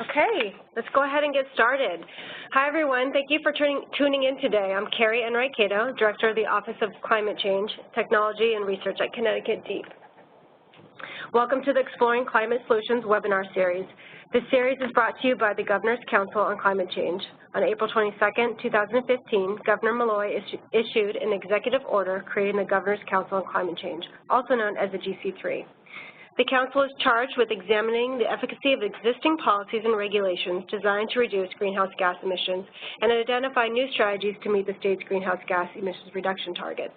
Okay, let's go ahead and get started. Hi everyone, thank you for tuning in today. I'm Carrie Enriquedo, Director of the Office of Climate Change, Technology and Research at Connecticut DEEP. Welcome to the Exploring Climate Solutions webinar series. This series is brought to you by the Governor's Council on Climate Change. On April 22, 2015, Governor Malloy issued an executive order creating the Governor's Council on Climate Change, also known as the GC3. The Council is charged with examining the efficacy of existing policies and regulations designed to reduce greenhouse gas emissions and identify new strategies to meet the state's greenhouse gas emissions reduction targets.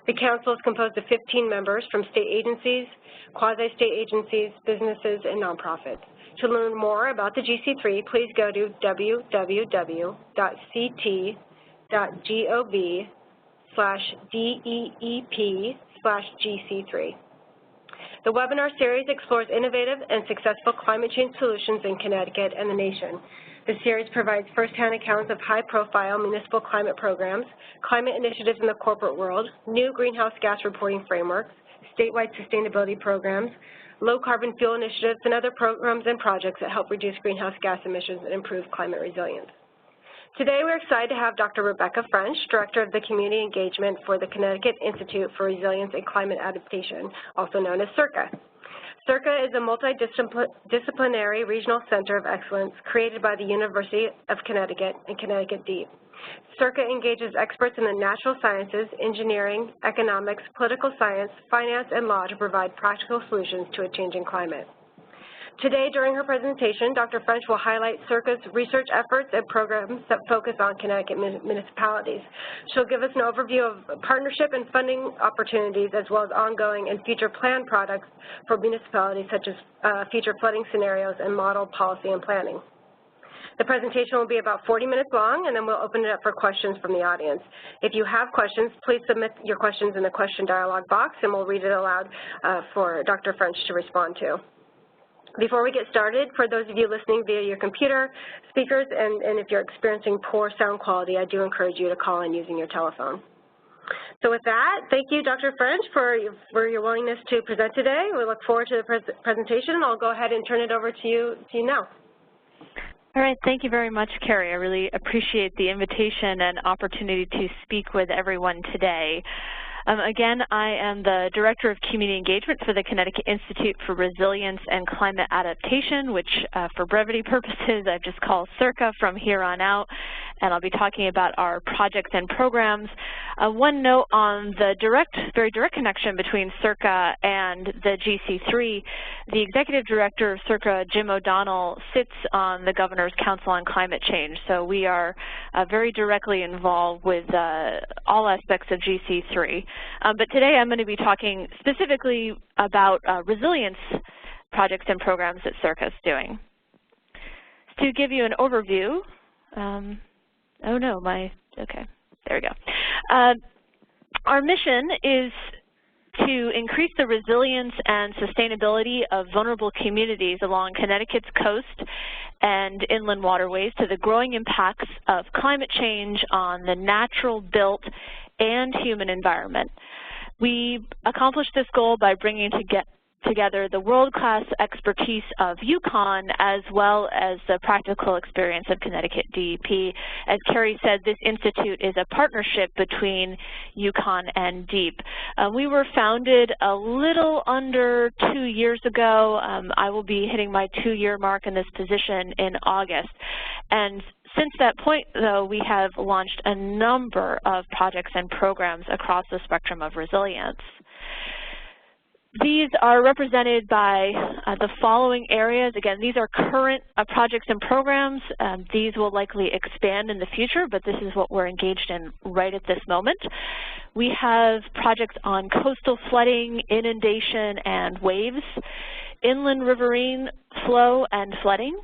The Council is composed of 15 members from state agencies, quasi-state agencies, businesses, and nonprofits. To learn more about the GC3, please go to www.ct.gov/DEEP/GC3. The webinar series explores innovative and successful climate change solutions in Connecticut and the nation. The series provides firsthand accounts of high-profile municipal climate programs, climate initiatives in the corporate world, new greenhouse gas reporting frameworks, statewide sustainability programs, low-carbon fuel initiatives, and other programs and projects that help reduce greenhouse gas emissions and improve climate resilience. Today, we're excited to have Dr. Rebecca Fringe, Director of the Community Engagement for the Connecticut Institute for Resilience and Climate Adaptation, also known as CIRCA. CIRCA is a multidisciplinary regional center of excellence created by the University of Connecticut and Connecticut DEEP. CIRCA engages experts in the natural sciences, engineering, economics, political science, finance, and law to provide practical solutions to a changing climate. Today, during her presentation, Dr. Fringe will highlight CIRCA's research efforts and programs that focus on Connecticut municipalities. She'll give us an overview of partnership and funding opportunities, as well as ongoing and future planned products for municipalities, such as future flooding scenarios and model policy and planning. The presentation will be about 40 minutes long, and then we'll open it up for questions from the audience. If you have questions, please submit your questions in the question dialog box, and we'll read it aloud for Dr. Fringe to respond to. Before we get started, for those of you listening via your computer, speakers, and if you're experiencing poor sound quality, I do encourage you to call in using your telephone. So with that, thank you, Dr. Fringe, for your willingness to present today. We look forward to the presentation. I'll go ahead and turn it over to you now. All right, thank you very much, Carrie. I really appreciate the invitation and opportunity to speak with everyone today. Again, I am the Director of Community Engagement for the Connecticut Institute for Resilience and Climate Adaptation, which for brevity purposes I just call CIRCA from here on out, and I'll be talking about our projects and programs. One note on the very direct connection between CIRCA and the GC3, the Executive Director of CIRCA, Jim O'Donnell, sits on the Governor's Council on Climate Change, so we are very directly involved with all aspects of GC3. But today I'm going to be talking specifically about resilience projects and programs that CIRCA is doing. To give you an overview, okay, there we go. Our mission is to increase the resilience and sustainability of vulnerable communities along Connecticut's coast and inland waterways to the growing impacts of climate change on the natural, built, and human environment. We accomplish this goal by bringing together the world-class expertise of UConn as well as the practical experience of Connecticut DEP. As Carrie said, this institute is a partnership between UConn and DEEP. We were founded a little under 2 years ago. I will be hitting my 2-year mark in this position in August. And since that point, though, we have launched a number of projects and programs across the spectrum of resilience. These are represented by the following areas. Again, these are current projects and programs. These will likely expand in the future, but this is what we're engaged in right at this moment. We have projects on coastal flooding, inundation, and waves, inland riverine flow and flooding,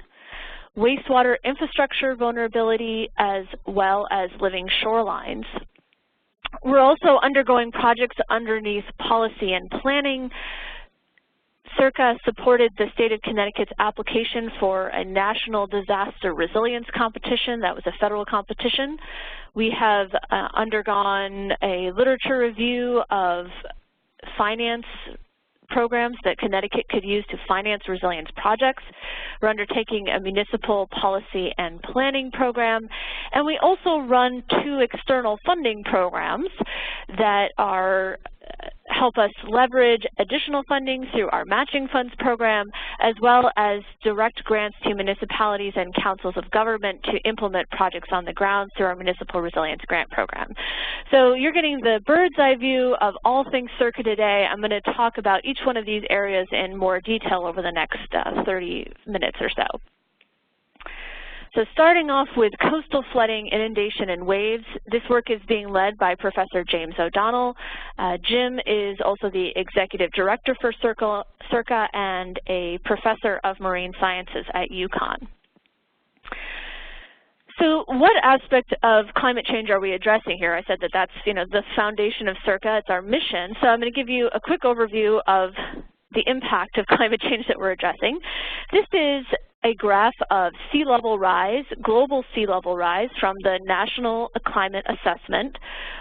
wastewater infrastructure vulnerability, as well as living shorelines. We're also undergoing projects underneath policy and planning. CIRCA supported the state of Connecticut's application for a national disaster resilience competition. That was a federal competition. We have undergone a literature review of finance programs that Connecticut could use to finance resilience projects. We're undertaking a municipal policy and planning program, and we also run 2 external funding programs that are help us leverage additional funding through our matching funds program, as well as direct grants to municipalities and councils of government to implement projects on the ground through our Municipal Resilience Grant program. So you're getting the bird's eye view of all things CIRCA today. I'm going to talk about each one of these areas in more detail over the next 30 minutes or so. So starting off with coastal flooding, inundation, and waves, this work is being led by Professor James O'Donnell. Jim is also the Executive Director for CIRCA and a Professor of Marine Sciences at UConn. So what aspect of climate change are we addressing here? I said that that's the foundation of CIRCA. It's our mission. So I'm going to give you a quick overview of the impact of climate change that we're addressing. This is a graph of sea level rise, global sea level rise from the National Climate Assessment.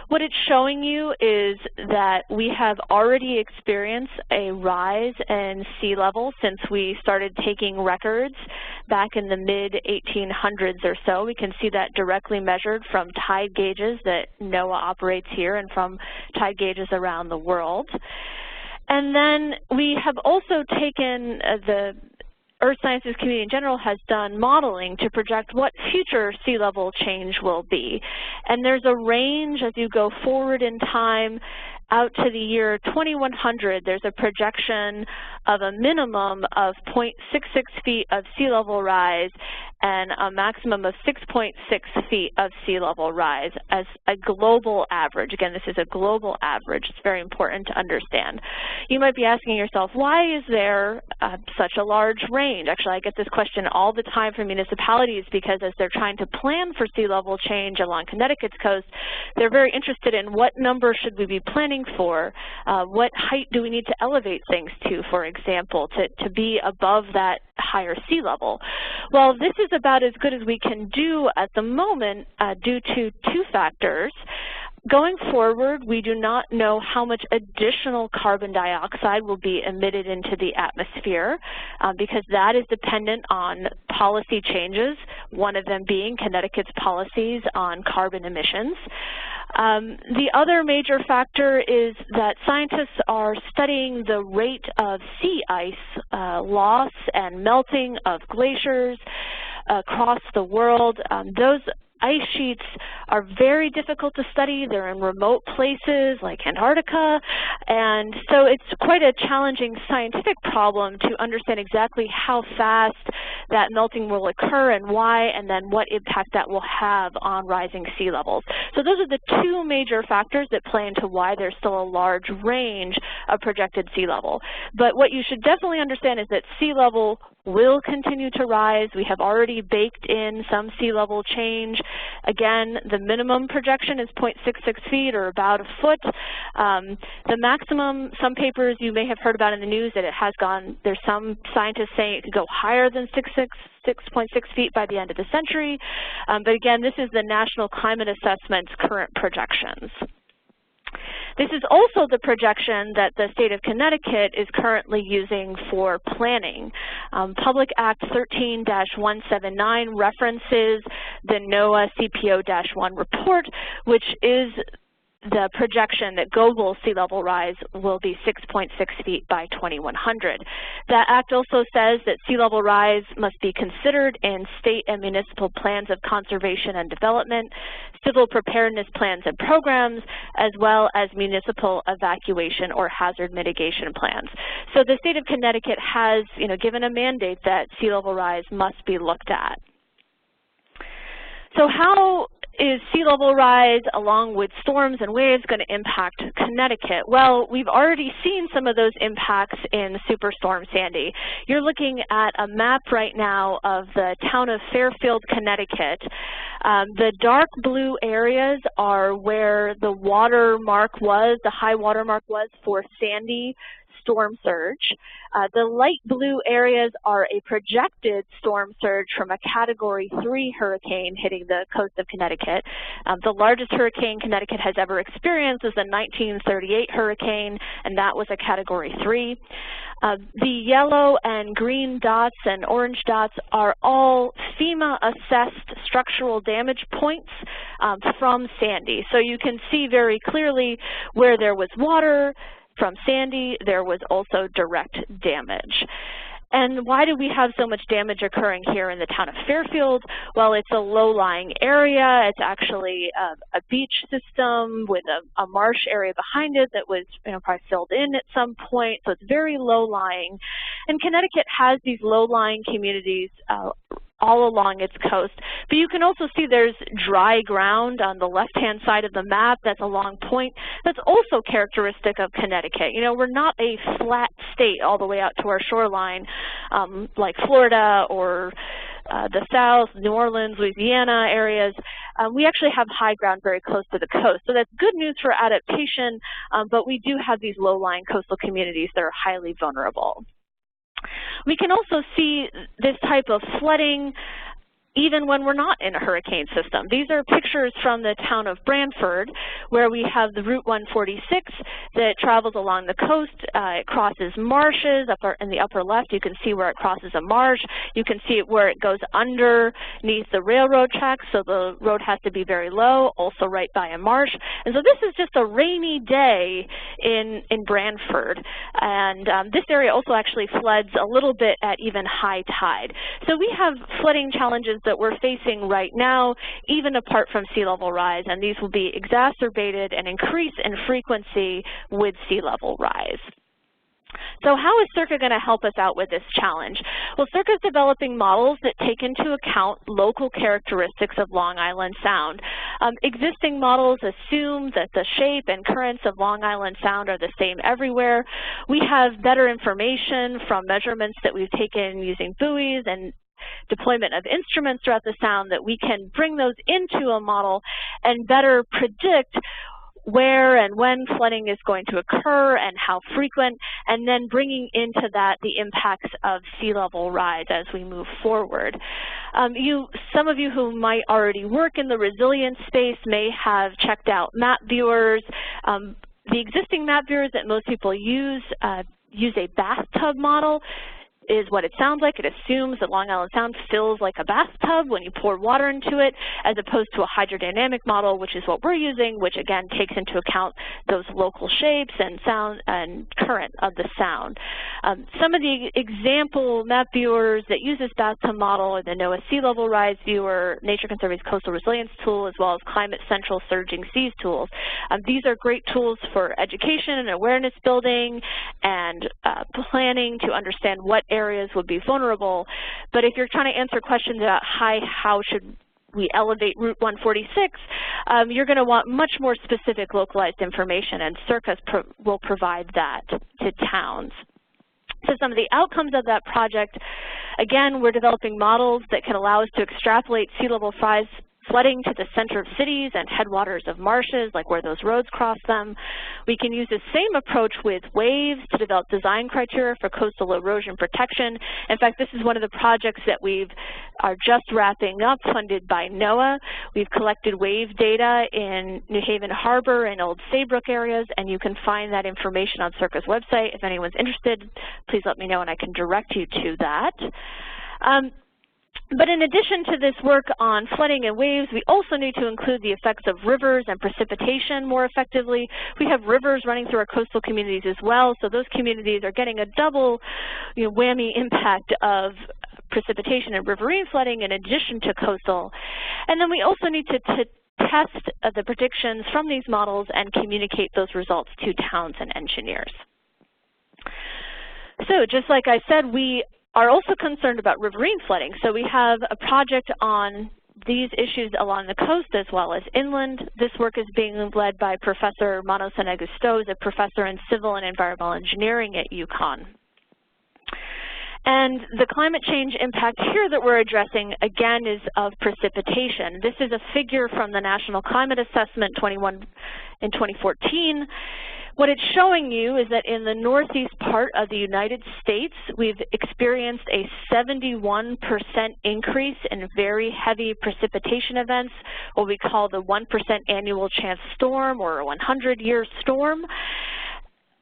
What it's showing you is that we have already experienced a rise in sea level since we started taking records back in the mid-1800s or so. We can see that directly measured from tide gauges that NOAA operates here and from tide gauges around the world. And then we have also taken the Earth Sciences community in general has done modeling to project what future sea level change will be. And there's a range as you go forward in time out to the year 2100. There's a projection of a minimum of 0.66 feet of sea level rise and a maximum of 6.6 feet of sea level rise as a global average. Again, this is a global average. It's very important to understand. You might be asking yourself, why is there such a large range? Actually, I get this question all the time from municipalities because as they're trying to plan for sea level change along Connecticut's coast, they're very interested in what number should we be planning for, what height do we need to elevate things to, for example, to be above that higher sea level. Well, this is about as good as we can do at the moment due to 2 factors. Going forward, we do not know how much additional carbon dioxide will be emitted into the atmosphere because that is dependent on policy changes, one of them being Connecticut's policies on carbon emissions. The other major factor is that scientists are studying the rate of sea ice loss and melting of glaciers across the world. Those ice sheets are very difficult to study. They're in remote places like Antarctica, and so it's quite a challenging scientific problem to understand exactly how fast that melting will occur and why, and then what impact that will have on rising sea levels. So those are the 2 major factors that play into why there's still a large range of projected sea level. But what you should definitely understand is that sea level will continue to rise. We have already baked in some sea level change. Again, the minimum projection is 0.66 feet or about a foot. The maximum, some papers you may have heard about in the news that it has gone, there's some scientists saying it could go higher than 6.6 feet by the end of the century. But again, this is the National Climate Assessment's current projections. This is also the projection that the state of Connecticut is currently using for planning. Public Act 13-179 references the NOAA CPO-1 report, which is the projection that global sea level rise will be 6.6 feet by 2100. That act also says that sea level rise must be considered in state and municipal plans of conservation and development, civil preparedness plans and programs, as well as municipal evacuation or hazard mitigation plans. So the state of Connecticut has, given a mandate that sea level rise must be looked at. So how is sea level rise along with storms and waves going to impact Connecticut? Well, we've already seen some of those impacts in Superstorm Sandy. You're looking at a map right now of the town of Fairfield, Connecticut. The dark blue areas are where the watermark was, the high watermark was for Sandy storm surge. The light blue areas are a projected storm surge from a Category 3 hurricane hitting the coast of Connecticut. The largest hurricane Connecticut has ever experienced was the 1938 hurricane, and that was a Category 3. The yellow and green dots and orange dots are all FEMA-assessed structural damage points from Sandy. So you can see very clearly where there was water from Sandy, there was also direct damage. And why do we have so much damage occurring here in the town of Fairfield? Well, it's a low-lying area. It's actually a beach system with a marsh area behind it that was probably filled in at some point, so it's very low-lying. And Connecticut has these low-lying communities all along its coast. But you can also see there's dry ground on the left-hand side of the map. That's a long point. That's also characteristic of Connecticut. We're not a flat state all the way out to our shoreline like Florida or the South, New Orleans, Louisiana areas. We actually have high ground very close to the coast. So that's good news for adaptation, but we do have these low-lying coastal communities that are highly vulnerable. We can also see this type of flooding even when we're not in a hurricane system. These are pictures from the town of Branford, where we have the Route 146 that travels along the coast. It crosses marshes. In the upper left, you can see where it crosses a marsh. You can see where it goes underneath the railroad tracks, so the road has to be very low, also right by a marsh. And so this is just a rainy day in Branford. And this area also actually floods a little bit at even high tide. So we have flooding challenges that we're facing right now, even apart from sea level rise, and these will be exacerbated and increase in frequency with sea level rise. So how is CIRCA going to help us out with this challenge? Well, CIRCA is developing models that take into account local characteristics of Long Island Sound. Existing models assume that the shape and currents of Long Island Sound are the same everywhere. We have better information from measurements that we've taken using buoys and deployment of instruments throughout the sound that we can bring those into a model and better predict where and when flooding is going to occur and how frequent, and then bringing into that the impacts of sea level rise as we move forward. Some of you who might already work in the resilience space may have checked out map viewers. The existing map viewers that most people use a bathtub model. Is what it sounds like. It assumes that Long Island Sound fills like a bathtub when you pour water into it, as opposed to a hydrodynamic model, which is what we're using, which again takes into account those local shapes and sound and current of the sound. Some of the example map viewers that use this bathtub model are the NOAA Sea Level Rise Viewer, Nature Conservancy's Coastal Resilience Tool, as well as Climate Central Surging Seas tools. These are great tools for education and awareness building and planning to understand what areas would be vulnerable. But if you're trying to answer questions about how should we elevate Route 146, you're going to want much more specific localized information, and CIRCA will provide that to towns. So some of the outcomes of that project, again, we're developing models that can allow us to extrapolate sea level rise flooding to the center of cities and headwaters of marshes, like where those roads cross them. We can use the same approach with waves to develop design criteria for coastal erosion protection. In fact, this is one of the projects that we are just wrapping up, funded by NOAA. We've collected wave data in New Haven Harbor and Old Saybrook areas, and you can find that information on CIRCA's website. If anyone's interested, please let me know and I can direct you to that. But in addition to this work on flooding and waves, we also need to include the effects of rivers and precipitation more effectively. We have rivers running through our coastal communities as well, so those communities are getting a double whammy impact of precipitation and riverine flooding in addition to coastal. And then we also need to test the predictions from these models and communicate those results to towns and engineers. So just like I said, we are also concerned about riverine flooding. So we have a project on these issues along the coast as well as inland. This work is being led by Professor Manos Sanagustos, a professor in civil and environmental engineering at UConn. And the climate change impact here that we're addressing, again, is of precipitation. This is a figure from the National Climate Assessment 21 in 2014. What it's showing you is that in the northeast part of the United States, we've experienced a 71% increase in very heavy precipitation events, what we call the 1% annual chance storm or a 100-year storm.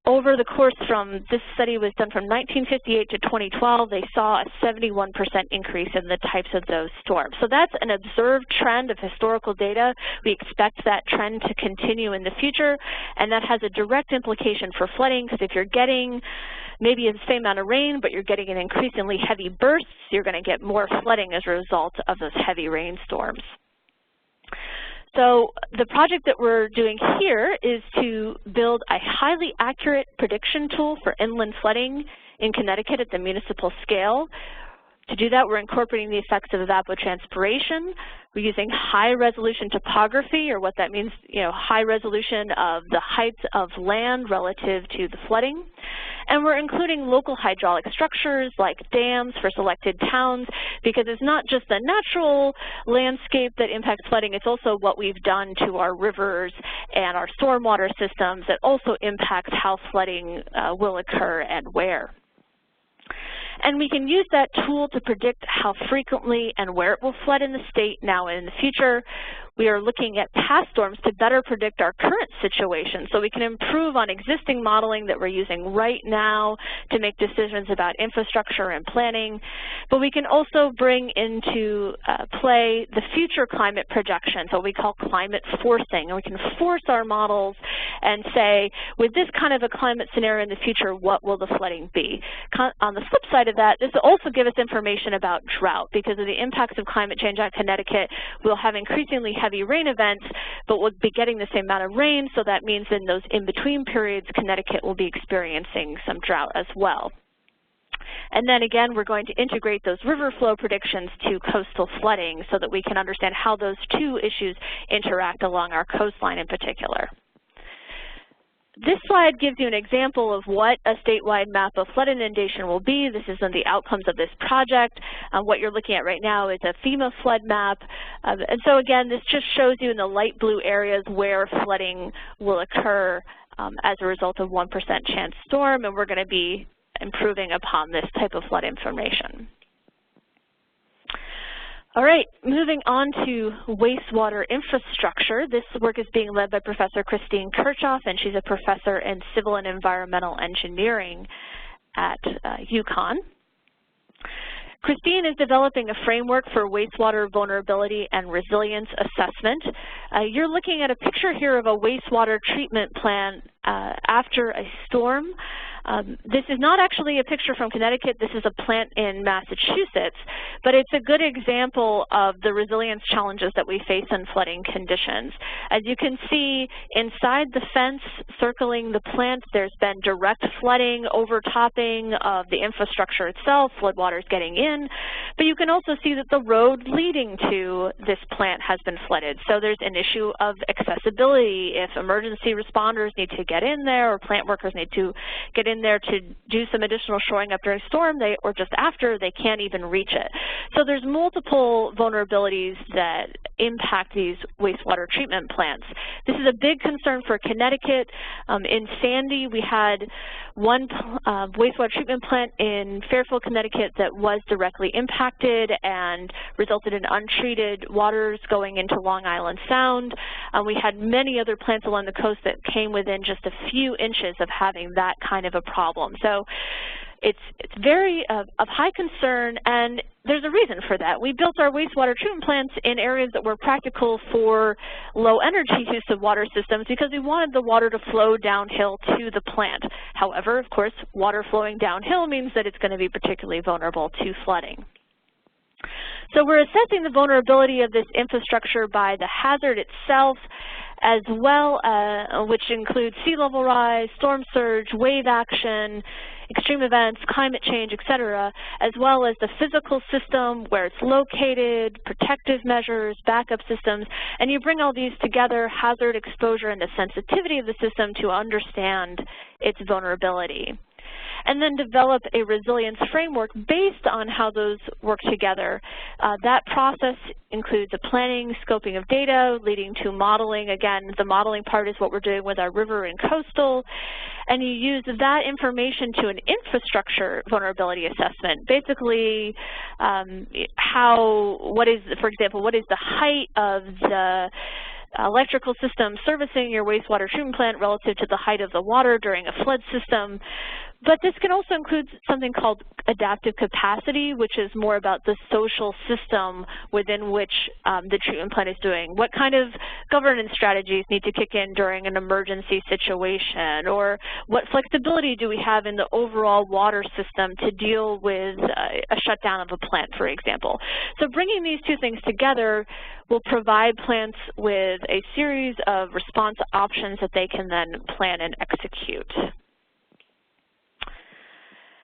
Over the course from, this study was done from 1958 to 2012, they saw a 71% increase in the types of those storms. So that's an observed trend of historical data. We expect that trend to continue in the future, and that has a direct implication for flooding, because if you're getting maybe the same amount of rain, but you're getting an increasingly heavy bursts, you're going to get more flooding as a result of those heavy rainstorms. So the project that we're doing here is to build a highly accurate prediction tool for inland flooding in Connecticut at the municipal scale. To do that, we're incorporating the effects of evapotranspiration. We're using high-resolution topography, or what that means, high resolution of the heights of land relative to the flooding. And we're including local hydraulic structures like dams for selected towns, because it's not just the natural landscape that impacts flooding, it's also what we've done to our rivers and our stormwater systems that also impacts how flooding will occur and where. And we can use that tool to predict how frequently and where it will flood in the state now and in the future. We are looking at past storms to better predict our current situation, so we can improve on existing modeling that we're using right now to make decisions about infrastructure and planning. But we can also bring into play the future climate projections, what we call climate forcing. And we can force our models and say, with this kind of a climate scenario in the future, what will the flooding be? On the flip side of that, this will also give us information about drought. Because of the impacts of climate change on Connecticut, we'll have increasingly heavy rain events, but we'll be getting the same amount of rain, so that means in those in-between periods, Connecticut will be experiencing some drought as well. And then again, we're going to integrate those river flow predictions to coastal flooding so that we can understand how those two issues interact along our coastline in particular. This slide gives you an example of what a statewide map of flood inundation will be. This is the outcomes of this project. What you're looking at right now is a FEMA flood map. And so again, this just shows you in the light blue areas where flooding will occur as a result of 1% chance storm, and we're going to be improving upon this type of flood information. All right, moving on to wastewater infrastructure. This work is being led by Professor Christine Kirchhoff, and she's a professor in civil and environmental engineering at UConn. Christine is developing a framework for wastewater vulnerability and resilience assessment. You're looking at a picture here of a wastewater treatment plant after a storm. This is not actually a picture from Connecticut. This is a plant in Massachusetts, but it's a good example of the resilience challenges that we face in flooding conditions. As you can see, inside the fence circling the plant, there's been direct flooding, overtopping of the infrastructure itself, floodwaters getting in, but you can also see that the road leading to this plant has been flooded. So there's an issue of accessibility. If emergency responders need to get in there or plant workers need to get in there to do some additional shoring up during a storm, or just after, they can't even reach it. So there's multiple vulnerabilities that impact these wastewater treatment plants. This is a big concern for Connecticut. In Sandy, we had one wastewater treatment plant in Fairfield, Connecticut that was directly impacted and resulted in untreated waters going into Long Island Sound. We had many other plants along the coast that came within just a few inches of having that kind of a problem. So it's very of high concern, and there's a reason for that. We built our wastewater treatment plants in areas that were practical for low energy use of water systems because we wanted the water to flow downhill to the plant. However, of course, water flowing downhill means that it's going to be particularly vulnerable to flooding. So we're assessing the vulnerability of this infrastructure by the hazard itself, as well, which includes sea level rise, storm surge, wave action, extreme events, climate change, etc., as well as the physical system, where it's located, protective measures, backup systems, and you bring all these together, hazard, exposure, and the sensitivity of the system to understand its vulnerability. and then develop a resilience framework based on how those work together. That process includes a planning, scoping of data, leading to modeling. Again, the modeling part is what we're doing with our river and coastal, and you use that information to an infrastructure vulnerability assessment. Basically, for example, what is the height of the electrical system servicing your wastewater treatment plant relative to the height of the water during a flood system. But this can also include something called adaptive capacity, which is more about the social system within which the treatment plant is doing. What kind of governance strategies need to kick in during an emergency situation? Or what flexibility do we have in the overall water system to deal with a shutdown of a plant, for example? So bringing these two things together will provide plants with a series of response options that they can then plan and execute.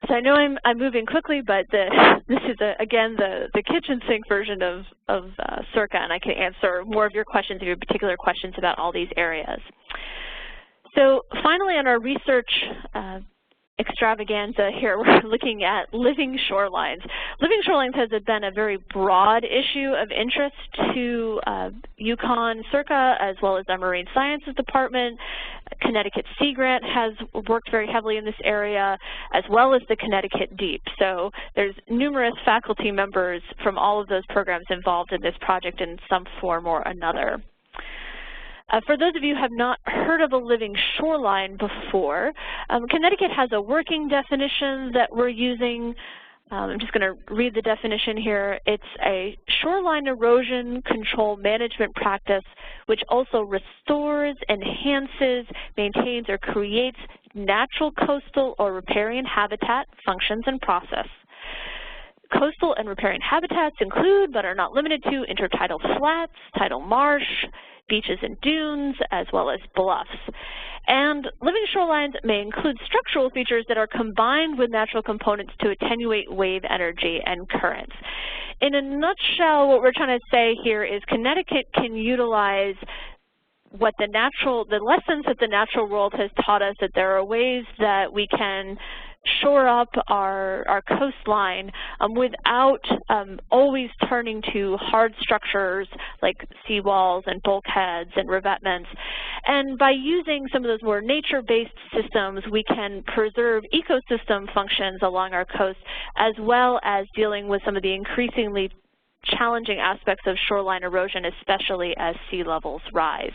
So I know I'm moving quickly, but this is, again, the kitchen sink version of CIRCA, and I can answer more of your questions if you have particular questions about all these areas. So finally, on our research extravaganza here, we're looking at living shorelines. Living shorelines has been a very broad issue of interest to UConn CIRCA, as well as our Marine Sciences Department. Connecticut Sea Grant has worked very heavily in this area, as well as the Connecticut Deep. So there's numerous faculty members from all of those programs involved in this project in some form or another. For those of you who have not heard of a living shoreline before, Connecticut has a working definition that we're using. I'm just going to read the definition here. It's a shoreline erosion control management practice which also restores, enhances, maintains, or creates natural coastal or riparian habitat, functions, and process. Coastal and riparian habitats include, but are not limited to, intertidal flats, tidal marsh, beaches and dunes, as well as bluffs. And living shorelines may include structural features that are combined with natural components to attenuate wave energy and currents. In a nutshell, what we're trying to say here is Connecticut can utilize what the lessons that the natural world has taught us, that there are ways that we can shore up our coastline without always turning to hard structures like seawalls and bulkheads and revetments. And by using some of those more nature-based systems, we can preserve ecosystem functions along our coast, as well as dealing with some of the increasingly challenging aspects of shoreline erosion, especially as sea levels rise.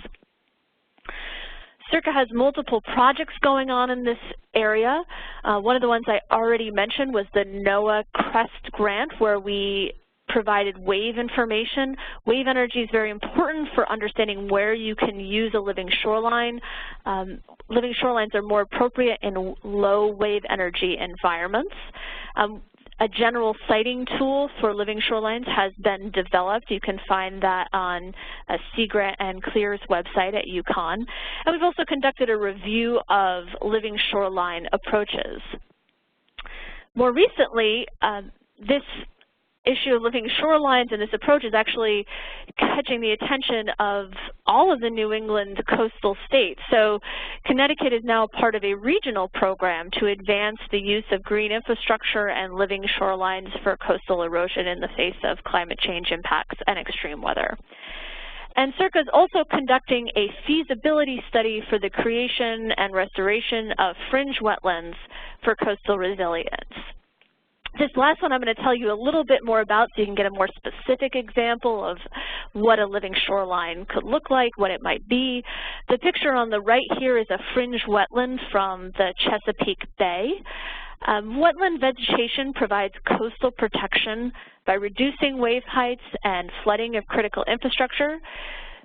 CIRCA has multiple projects going on in this area. One of the ones I already mentioned was the NOAA CREST grant, where we provided wave information. Wave energy is very important for understanding where you can use a living shoreline. Living shorelines are more appropriate in low wave energy environments. A general siting tool for living shorelines has been developed. You can find that on Sea Grant and CLEAR's website at UConn. And we've also conducted a review of living shoreline approaches. More recently, this issue of living shorelines and this approach is actually catching the attention of all of the New England coastal states. So Connecticut is now part of a regional program to advance the use of green infrastructure and living shorelines for coastal erosion in the face of climate change impacts and extreme weather. And CIRCA is also conducting a feasibility study for the creation and restoration of fringe wetlands for coastal resilience. This last one I'm going to tell you a little bit more about so you can get a more specific example of what a living shoreline could look like, what it might be. The picture on the right here is a fringe wetland from the Chesapeake Bay. Wetland vegetation provides coastal protection by reducing wave heights and flooding of critical infrastructure.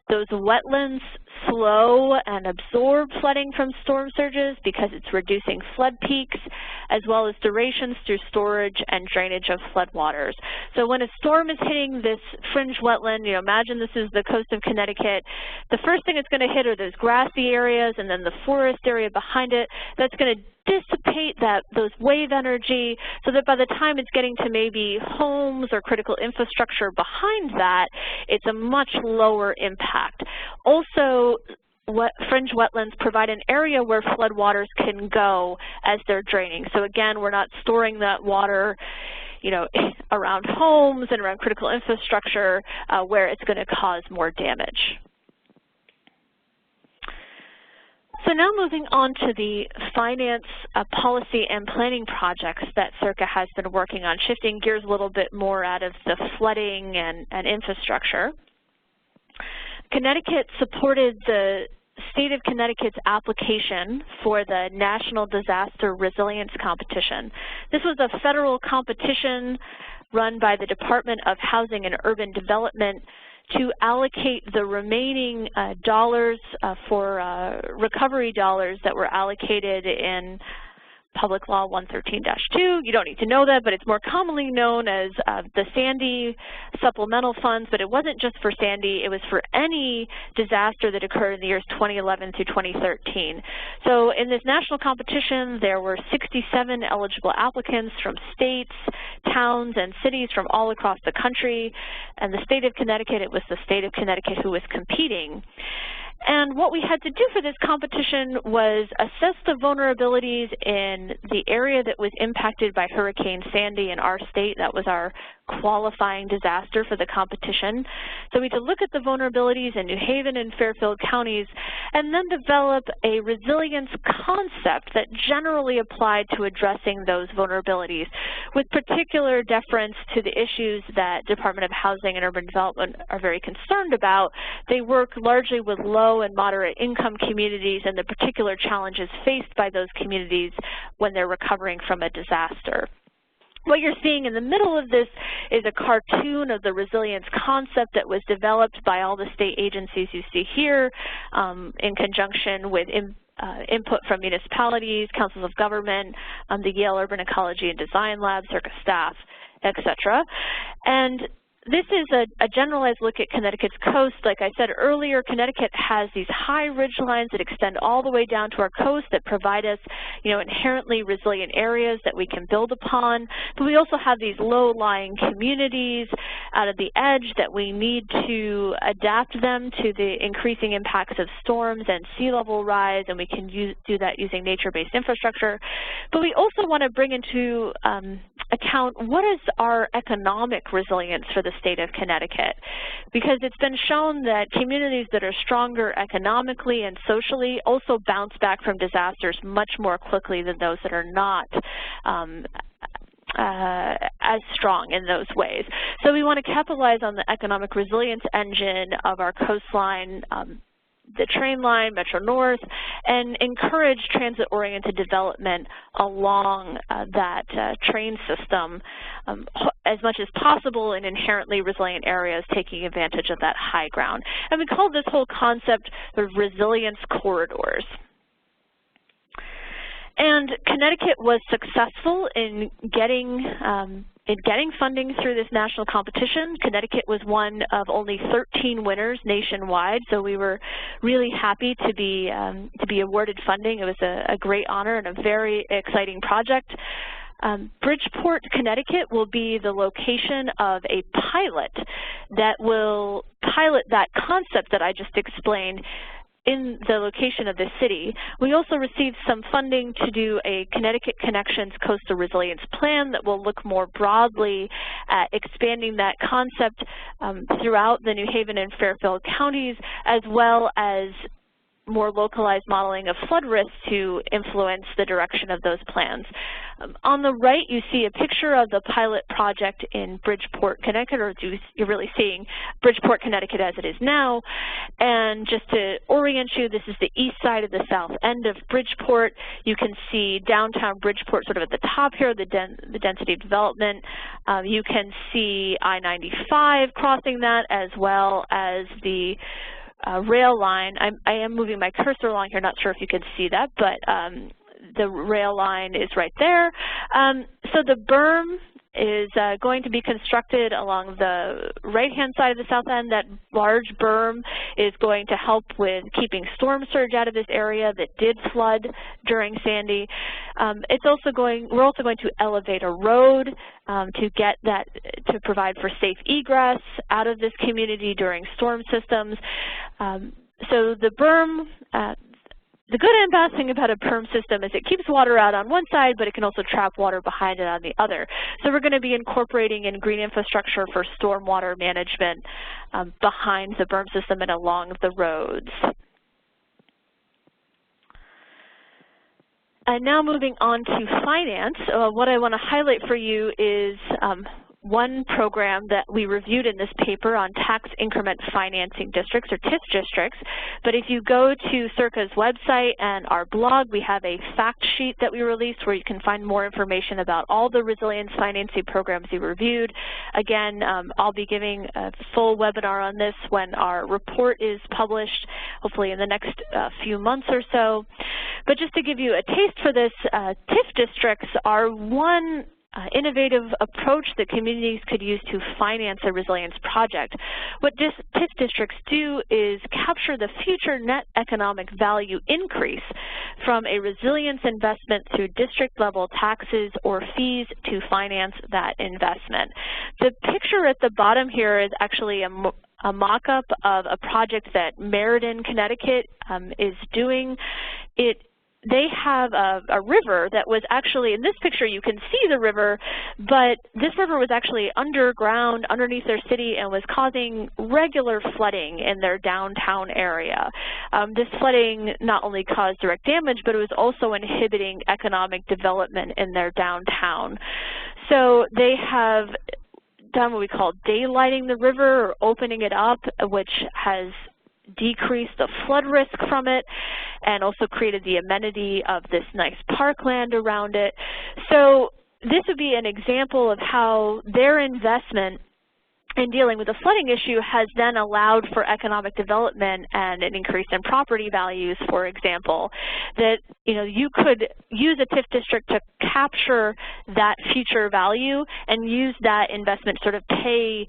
Those wetlands slow and absorb flooding from storm surges because it's reducing flood peaks, as well as durations through storage and drainage of floodwaters. So when a storm is hitting this fringe wetland, imagine this is the coast of Connecticut, the first thing it's going to hit are those grassy areas and then the forest area behind it. That's going to dissipate those wave energy so that by the time it's getting to maybe homes or critical infrastructure behind that, it's a much lower impact. Also, fringe wetlands provide an area where floodwaters can go as they're draining. So again, we're not storing that water, you know, around homes and around critical infrastructure where it's going to cause more damage. So now moving on to the finance, policy, and planning projects that CIRCA has been working on, shifting gears a little bit more out of the flooding and infrastructure. Connecticut supported the State of Connecticut's application for the National Disaster Resilience Competition. This was a federal competition run by the Department of Housing and Urban Development to allocate the remaining dollars for recovery dollars that were allocated in Public Law 113-2. You don't need to know that, but it's more commonly known as the Sandy supplemental funds, but it wasn't just for Sandy, it was for any disaster that occurred in the years 2011 through 2013. So in this national competition, there were 67 eligible applicants from states, towns, and cities from all across the country, and the state of Connecticut, it was the state of Connecticut who was competing. And what we had to do for this competition was assess the vulnerabilities in the area that was impacted by Hurricane Sandy in our state. That was our qualifying disaster for the competition. So we had to look at the vulnerabilities in New Haven and Fairfield counties and then develop a resilience concept that generally applied to addressing those vulnerabilities, with particular deference to the issues that Department of Housing and Urban Development are very concerned about. They work largely with low and moderate income communities and the particular challenges faced by those communities when they're recovering from a disaster. What you're seeing in the middle of this is a cartoon of the resilience concept that was developed by all the state agencies you see here in conjunction with input from municipalities, councils of government, the Yale Urban Ecology and Design Lab, CIRCA staff, etc. And this is a generalized look at Connecticut's coast. Like I said earlier, Connecticut has these high ridge lines that extend all the way down to our coast that provide us, you know, inherently resilient areas that we can build upon. But we also have these low-lying communities out of the edge that we need to adapt them to the increasing impacts of storms and sea level rise, and we can do that using nature-based infrastructure. But we also want to bring into account what is our economic resilience for the state of Connecticut, because it's been shown that communities that are stronger economically and socially also bounce back from disasters much more quickly than those that are not as strong in those ways. So we want to capitalize on the economic resilience engine of our coastline, the train line, Metro North, and encourage transit-oriented development along that train system as much as possible in inherently resilient areas, taking advantage of that high ground. And we call this whole concept the resilience corridors. And Connecticut was successful in getting funding through this national competition. Connecticut was one of only 13 winners nationwide, so we were really happy to be awarded funding. It was a great honor and a very exciting project. Bridgeport, Connecticut will be the location of a pilot that will pilot that concept that I just explained in the location of the city. We also received some funding to do a Connecticut Connections Coastal Resilience Plan that will look more broadly at expanding that concept throughout the New Haven and Fairfield counties, as well as more localized modeling of flood risks to influence the direction of those plans. On the right, you see a picture of the pilot project in Bridgeport, Connecticut, or you're really seeing Bridgeport, Connecticut as it is now. And just to orient you, this is the east side of the south end of Bridgeport. You can see downtown Bridgeport sort of at the top here, the density of development. You can see I-95 crossing that, as well as the rail line. I am moving my cursor along here, not sure if you can see that, but the rail line is right there. So the berm is going to be constructed along the right-hand side of the south end. That large berm is going to help with keeping storm surge out of this area that did flood during Sandy. We're also going to elevate a road to provide for safe egress out of this community during storm systems. So the berm, the good and bad thing about a berm system is it keeps water out on one side, but it can also trap water behind it on the other. So we're going to be incorporating in green infrastructure for stormwater management behind the berm system and along the roads. And now moving on to finance, what I want to highlight for you is one program that we reviewed in this paper on tax increment financing districts, or TIF districts. But if you go to CIRCA's website and our blog, we have a fact sheet that we released where you can find more information about all the resilience financing programs we reviewed. Again, I'll be giving a full webinar on this when our report is published, hopefully in the next few months or so. But just to give you a taste for this, TIF districts are one innovative approach that communities could use to finance a resilience project. What TIF districts do is capture the future net economic value increase from a resilience investment through district-level taxes or fees to finance that investment. The picture at the bottom here is actually a mock-up of a project that Meriden, Connecticut is doing. They have a river that was actually, in this picture you can see the river, but this river was actually underground underneath their city and was causing regular flooding in their downtown area. This flooding not only caused direct damage, but it was also inhibiting economic development in their downtown. So they have done what we call daylighting the river or opening it up, which has decreased the flood risk from it and also created the amenity of this nice parkland around it. So this would be an example of how their investment in dealing with the flooding issue has then allowed for economic development and an increase in property values, for example, that you could use a TIF district to capture that future value and use that investment to sort of pay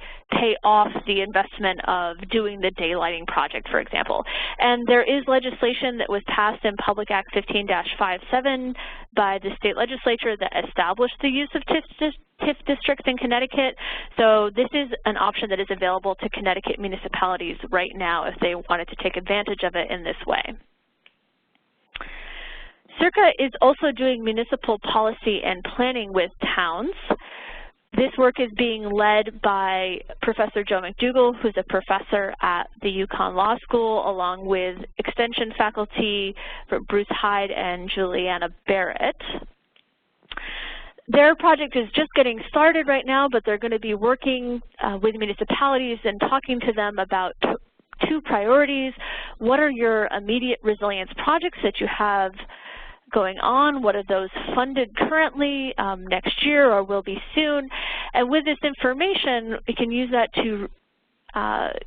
off the investment of doing the daylighting project, for example. And there is legislation that was passed in Public Act 15-57 by the state legislature that established the use of TIF districts in Connecticut. So this is an option that is available to Connecticut municipalities right now if they wanted to take advantage of it in this way. CIRCA is also doing municipal policy and planning with towns. This work is being led by Professor Joe McDougall, who's a professor at the UConn Law School, along with extension faculty Bruce Hyde and Juliana Barrett. Their project is just getting started right now, but they're going to be working with municipalities and talking to them about two priorities. What are your immediate resilience projects that you have going on? What are those funded currently, next year, or will be soon? And with this information, we can use that to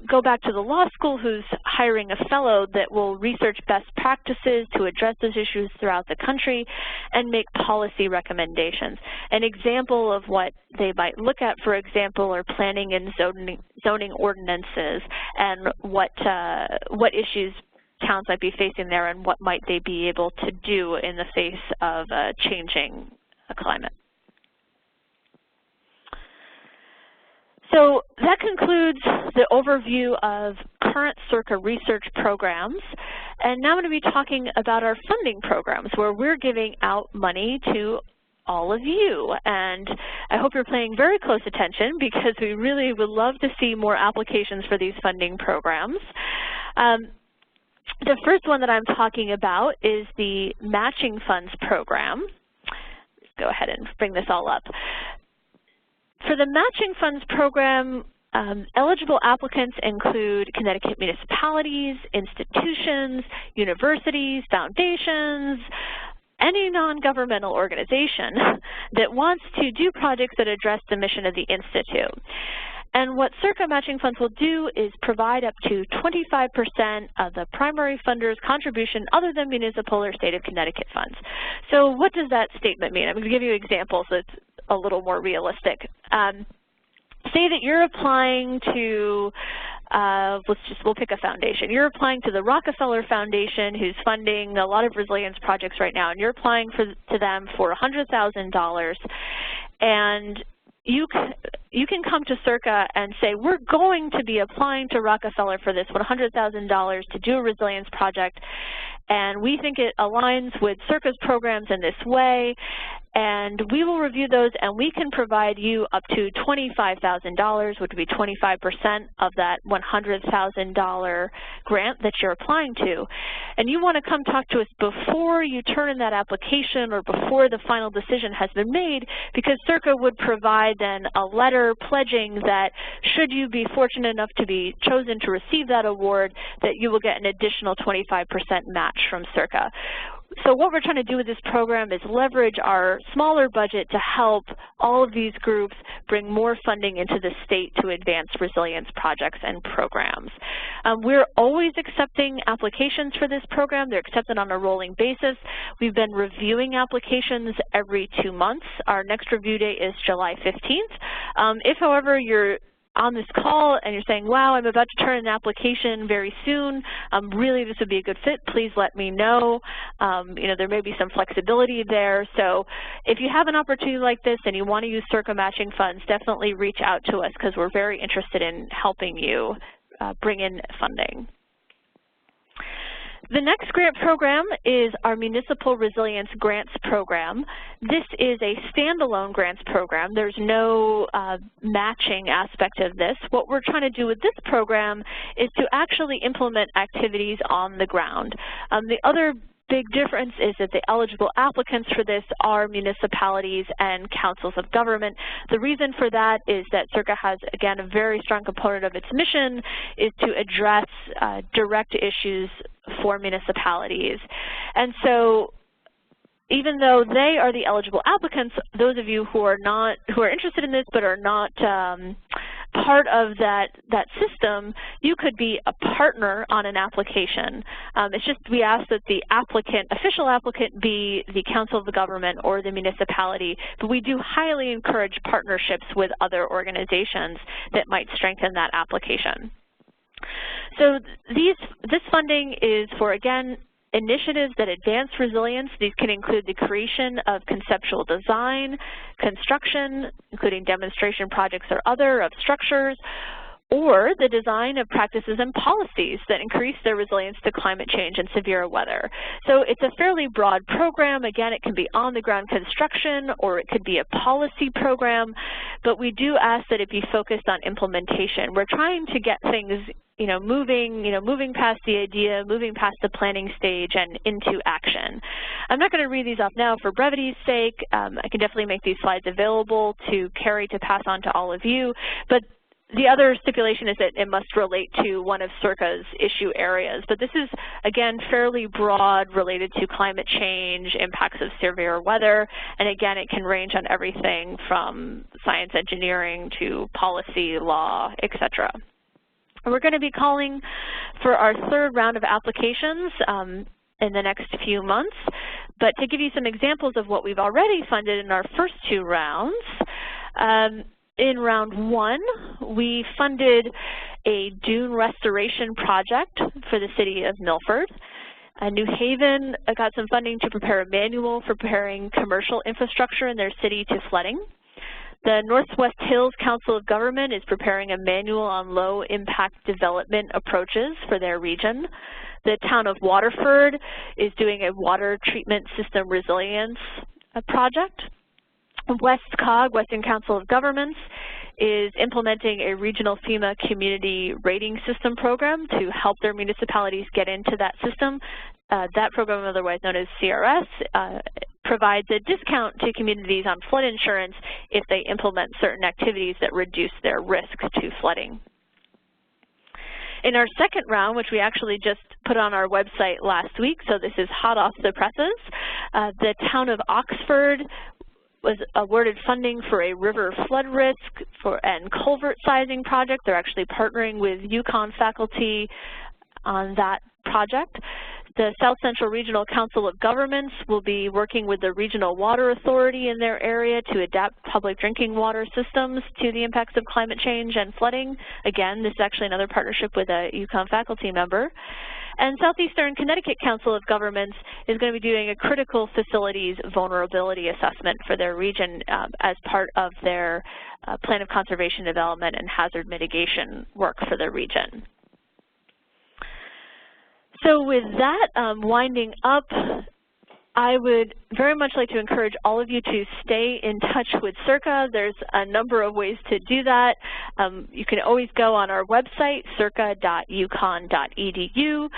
go back to the law school, who's hiring a fellow that will research best practices to address those issues throughout the country and make policy recommendations. An example of what they might look at, for example, are planning and zoning ordinances and what issues towns might be facing there and what might they be able to do in the face of a changing climate. So that concludes the overview of current CIRCA research programs. And now I'm going to be talking about our funding programs, where we're giving out money to all of you. And I hope you're paying very close attention, because we really would love to see more applications for these funding programs. The first one that I'm talking about is the Matching Funds Program. Let's go ahead and bring this all up. For the Matching Funds Program, eligible applicants include Connecticut municipalities, institutions, universities, foundations, any non-governmental organization that wants to do projects that address the mission of the Institute. And what CIRCA Matching Funds will do is provide up to 25% of the primary funder's contribution other than municipal or state of Connecticut funds. So what does that statement mean? I'm going to give you examples so it's a little more realistic. Say that you're applying to, we'll pick a foundation. You're applying to the Rockefeller Foundation, who's funding a lot of resilience projects right now, and you're applying to them for $100,000. And you can come to CIRCA and say, we're going to be applying to Rockefeller for this $100,000 to do a resilience project, and we think it aligns with CIRCA's programs in this way, and we will review those, and we can provide you up to $25,000, which would be 25% of that $100,000 grant that you're applying to. And you want to come talk to us before you turn in that application or before the final decision has been made, because CIRCA would provide then a letter pledging that should you be fortunate enough to be chosen to receive that award, that you will get an additional 25% match from CIRCA. So what we're trying to do with this program is leverage our smaller budget to help all of these groups bring more funding into the state to advance resilience projects and programs. We're always accepting applications for this program. They're accepted on a rolling basis. We've been reviewing applications every 2 months. Our next review date is July 15th. If, however, you're on this call and you're saying, wow, I'm about to turn in an application very soon, really this would be a good fit, please let me know. There may be some flexibility there. So if you have an opportunity like this and you want to use CIRCA matching funds, definitely reach out to us because we're very interested in helping you bring in funding. The next grant program is our Municipal Resilience Grants program. This is a standalone grants program. There's no matching aspect of this. What we're trying to do with this program is to actually implement activities on the ground. The other big difference is that the eligible applicants for this are municipalities and councils of government. The reason for that is that CIRCA has, again, a very strong component of its mission is to address direct issues for municipalities. And so even though they are the eligible applicants, those of you who are interested in this but are not part of that system, you could be a partner on an application. It's just we ask that the official applicant be the council of the government or the municipality, but we do highly encourage partnerships with other organizations that might strengthen that application. So this funding is for, again, initiatives that advance resilience. These can include the creation of conceptual design, construction, including demonstration projects or other, of structures, or the design of practices and policies that increase their resilience to climate change and severe weather. So it's a fairly broad program. Again, it can be on-the-ground construction or it could be a policy program, but we do ask that it be focused on implementation. We're trying to get things moving past the idea, moving past the planning stage and into action. I'm not going to read these off now for brevity's sake. I can definitely make these slides available to Carrie to pass on to all of you, but the other stipulation is that it must relate to one of CIRCA's issue areas. But this is, again, fairly broad, related to climate change, impacts of severe weather, and again, it can range on everything from science engineering to policy, law, etc. We're going to be calling for our third round of applications in the next few months. But to give you some examples of what we've already funded in our first 2 rounds, in round 1, we funded a dune restoration project for the city of Milford. New Haven got some funding to prepare a manual for preparing commercial infrastructure in their city to flooding. The Northwest Hills Council of Government is preparing a manual on low-impact development approaches for their region. The town of Waterford is doing a water treatment system resilience project. WestCOG, Western Council of Governments, is implementing a regional FEMA community rating system program to help their municipalities get into that system. That program, otherwise known as CRS, provides a discount to communities on flood insurance if they implement certain activities that reduce their risk to flooding. In our second round, which we actually just put on our website last week, so this is hot off the presses, the town of Oxford was awarded funding for a river flood risk and culvert sizing project. They're actually partnering with UConn faculty on that project. The South Central Regional Council of Governments will be working with the Regional Water Authority in their area to adapt public drinking water systems to the impacts of climate change and flooding. Again, this is actually another partnership with a UConn faculty member. And Southeastern Connecticut Council of Governments is going to be doing a critical facilities vulnerability assessment for their region as part of their plan of conservation development and hazard mitigation work for the region. So with that, winding up, I would very much like to encourage all of you to stay in touch with CIRCA. There's a number of ways to do that. You can always go on our website, circa.uconn.edu.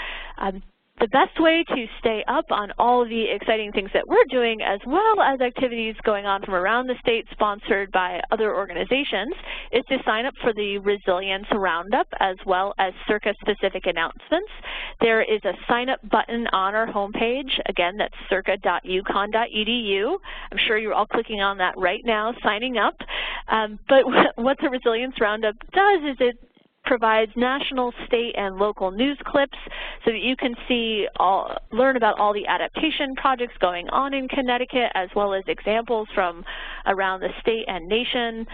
The best way to stay up on all of the exciting things that we're doing, as well as activities going on from around the state sponsored by other organizations, is to sign up for the Resilience Roundup as well as CIRCA-specific announcements. There is a sign-up button on our homepage. Again, that's circa.uconn.edu. I'm sure you're all clicking on that right now, signing up. But what the Resilience Roundup does is it provides national, state, and local news clips so that you can learn about all the adaptation projects going on in Connecticut, as well as examples from around the state and nation.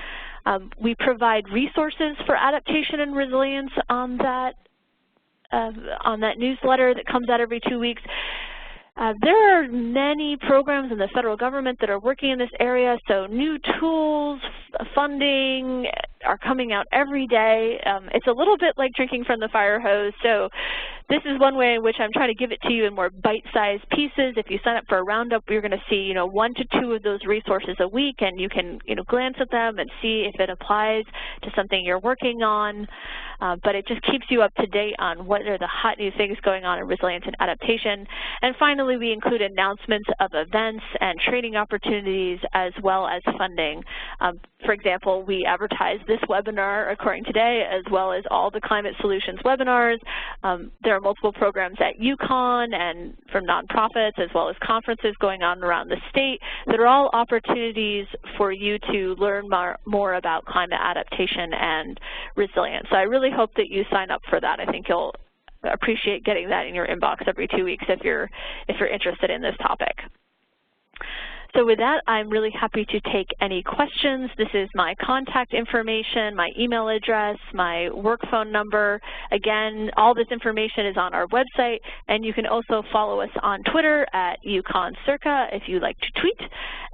We provide resources for adaptation and resilience on that newsletter that comes out every 2 weeks. There are many programs in the federal government that are working in this area, so new tools, funding are coming out every day. It's a little bit like drinking from the fire hose, so this is one way in which I'm trying to give it to you in more bite-sized pieces. If you sign up for a roundup, you're going to see, 1 to 2 of those resources a week, and you can, glance at them and see if it applies to something you're working on. But it just keeps you up to date on what are the hot new things going on in resilience and adaptation. And finally, we include announcements of events and training opportunities as well as funding. For example, we advertise this webinar Occurring Today as well as all the Climate Solutions webinars. There are multiple programs at UConn and from nonprofits as well as conferences going on around the state that are all opportunities for you to learn more about climate adaptation and resilience. So I really hope that you sign up for that. I think you'll appreciate getting that in your inbox every 2 weeks if you're interested in this topic. So with that, I'm really happy to take any questions. This is my contact information, my email address, my work phone number. Again, all this information is on our website, and you can also follow us on Twitter at UConnCirca if you like to tweet.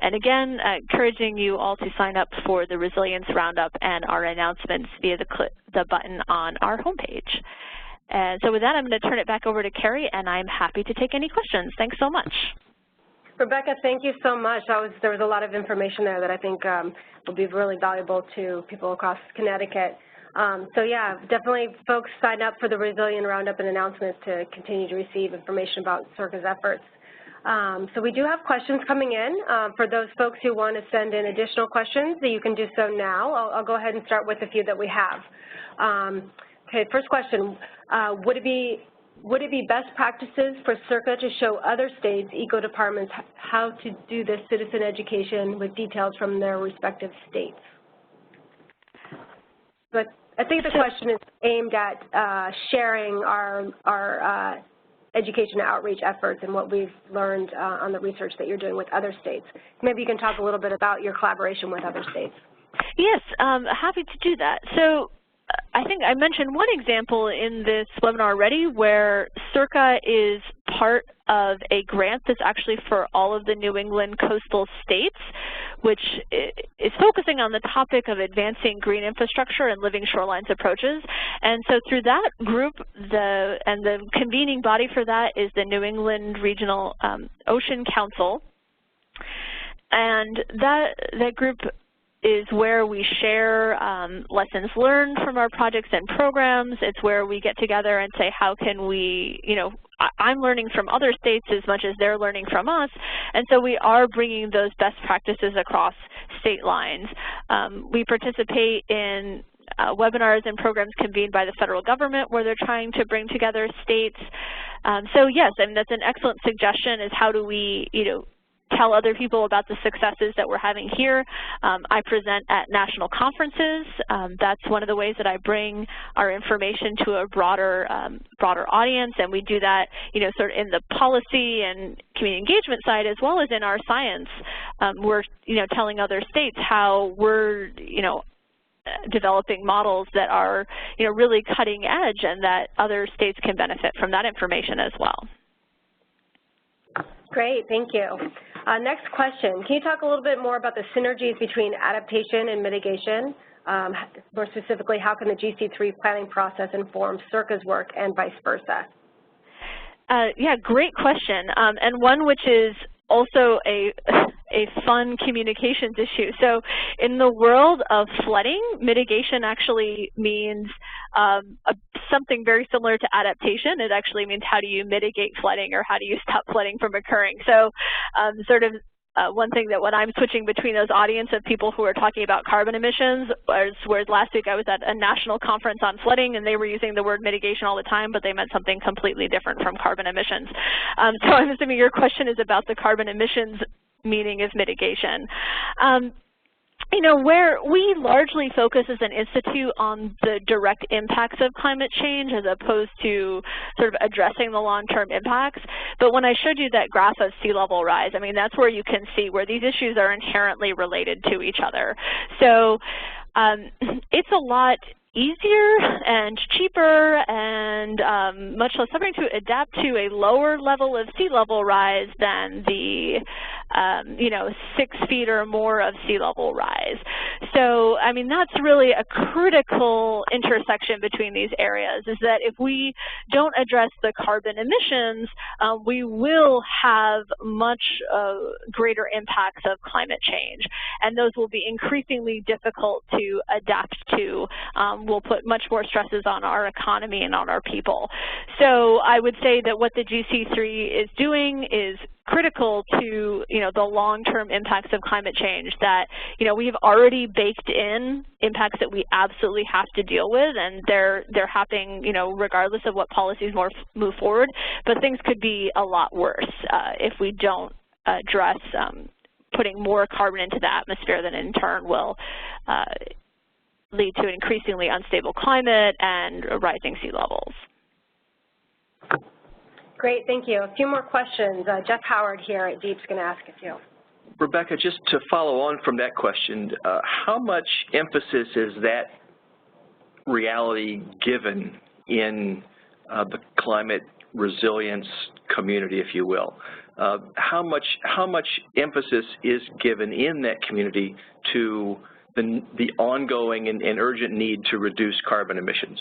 And again, encouraging you all to sign up for the Resilience Roundup and our announcements via the button on our homepage. And so with that, I'm going to turn it back over to Carrie, and I'm happy to take any questions. Thanks so much. Rebecca, thank you so much. There was a lot of information there that I think will be really valuable to people across Connecticut. So yeah, definitely folks sign up for the Resilient Roundup and announcements to continue to receive information about CIRCA's efforts. So we do have questions coming in. For those folks who want to send in additional questions, you can do so now. I'll go ahead and start with a few that we have. Okay, first question, would it be best practices for CIRCA to show other states' eco departments how to do this citizen education with details from their respective states? But I think the question is aimed at sharing our education outreach efforts and what we've learned on the research that you're doing with other states. Maybe you can talk a little bit about your collaboration with other states. Yes, happy to do that. So I think I mentioned one example in this webinar already where CIRCA is part of a grant that's actually for all of the New England coastal states, which is focusing on the topic of advancing green infrastructure and living shorelines approaches. And so through that group, the convening body for that is the New England Regional Ocean Council. And that group is where we share lessons learned from our projects and programs. It's where we get together and say, how can we, I'm learning from other states as much as they're learning from us, and so we are bringing those best practices across state lines. We participate in webinars and programs convened by the federal government where they're trying to bring together states. So yes, I mean, that's an excellent suggestion, is how do we, tell other people about the successes that we're having here. I present at national conferences. That's one of the ways that I bring our information to a broader audience, and we do that, sort of in the policy and community engagement side as well as in our science. We're, telling other states how we're, developing models that are, really cutting edge, and that other states can benefit from that information as well. Great, thank you. Next question, can you talk a little bit more about the synergies between adaptation and mitigation? More specifically, how can the GC3 planning process inform CIRCA's work and vice versa? Yeah, great question, and one which is also a fun communications issue. So in the world of flooding, mitigation actually means something very similar to adaptation. It actually means how do you mitigate flooding, or how do you stop flooding from occurring. So one thing that when I'm switching between those audience of people who are talking about carbon emissions, whereas last week I was at a national conference on flooding and they were using the word mitigation all the time, but they meant something completely different from carbon emissions. So I'm assuming your question is about the carbon emissions meaning of mitigation. Where we largely focus as an institute on the direct impacts of climate change as opposed to sort of addressing the long-term impacts. But when I showed you that graph of sea level rise, I mean, that's where you can see where these issues are inherently related to each other. So it's a lot easier and cheaper and much less suffering to adapt to a lower level of sea level rise than the 6 feet or more of sea level rise. So, I mean, that's really a critical intersection between these areas, is that if we don't address the carbon emissions, we will have much greater impacts of climate change, and those will be increasingly difficult to adapt to. Will put much more stresses on our economy and on our people. So I would say that what the GC3 is doing is critical to, the long-term impacts of climate change, that, we've already baked in impacts that we absolutely have to deal with, and they're happening, regardless of what policies move forward, but things could be a lot worse if we don't address putting more carbon into the atmosphere that in turn will lead to an increasingly unstable climate and rising sea levels. Great, thank you. A few more questions. Jeff Howard here at DEEP is going to ask a few. Rebecca, just to follow on from that question, how much emphasis is that reality given in the climate resilience community, if you will? How much emphasis is given in that community to the ongoing and urgent need to reduce carbon emissions?